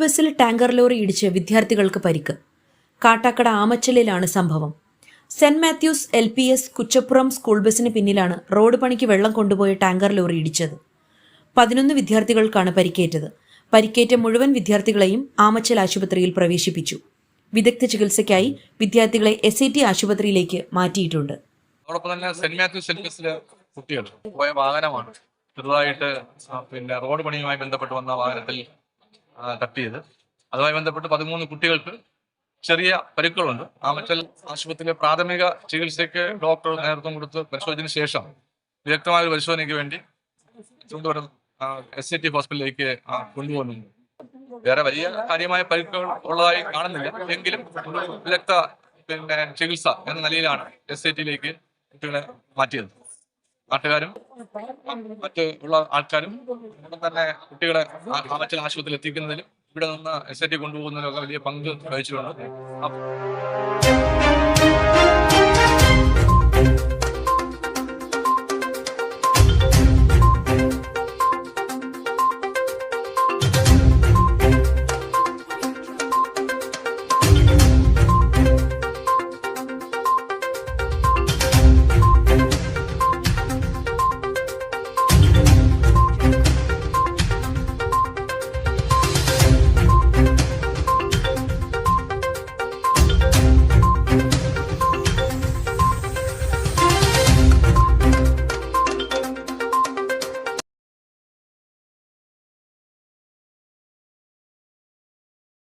ബസ്സിൽ tanker lorry ഇടിച്ച് വിദ്യാർത്ഥികൾക്ക് പരിക്ക്. കാട്ടാക്കട ആമച്ചലിലാണ് സംഭവം. Saint Mathews LPS Kuchappuram school ബസിന് പിന്നിലാണ് റോഡ് പണിക്ക് വെള്ളം കൊണ്ടുപോയ ടാങ്കർ ലോറി ഇടിച്ചത്. 11 വിദ്യാർത്ഥികൾക്കാണ് പരിക്കേറ്റത്. പരിക്കേറ്റ മുഴുവൻ വിദ്യാർത്ഥികളെയും ആമച്ചൽ ആശുപത്രിയിൽ പ്രവേശിപ്പിച്ചു. വിദഗ്ധ ചികിത്സയ്ക്കായി വിദ്യാർത്ഥികളെ SAT ആശുപത്രിയിലേക്ക് മാറ്റിയിട്ടുണ്ട്. അതോടൊപ്പം തന്നെ സെന്റ് മാത്യൂസ് LPSലെ കുട്ടികൾ പോയ വാഹനമാണ് ചെറുതായിട്ട് റോഡ് പണിയുമായി ബന്ധപ്പെട്ട് വന്ന വാഹനത്തിൽ തട്ടിയത്. അതുമായി ബന്ധപ്പെട്ട് 13 കുട്ടികൾക്ക് ചെറിയ പരിക്കുകളുണ്ട്. ആമച്ചൽ ആശുപത്രിയിലെ പ്രാഥമിക ചികിത്സയ്ക്ക് ഡോക്ടർ നേതൃത്വം കൊടുത്ത് പരിശോധനയ്ക്ക് ശേഷം വിദഗ്ധമായ ഒരു പരിശോധനയ്ക്ക് വേണ്ടി തിരുവനന്തപുരം SAT ഹോസ്പിറ്റലിലേക്ക് കൊണ്ടുപോകുന്നുണ്ട്. വേറെ വലിയ കാര്യമായ പരിക്കുകൾ ഉള്ളതായി കാണുന്നില്ല. എങ്കിലും വിദഗ്ധ ചികിത്സ എന്ന നിലയിലാണ് SATയിലേക്ക് കുട്ടികളെ മാറ്റിയത്. നാട്ടുകാരും മറ്റ് ഉള്ള ആൾക്കാരും തന്നെ കുട്ടികളെ ആമച്ചൽ ആശുപത്രിയിൽ എത്തിക്കുന്നതിലും ഇവിടെ നിന്ന് SAT കൊണ്ടുപോകുന്നതിലൊക്കെ വലിയ പങ്ക് വഹിച്ചിട്ടുണ്ട്.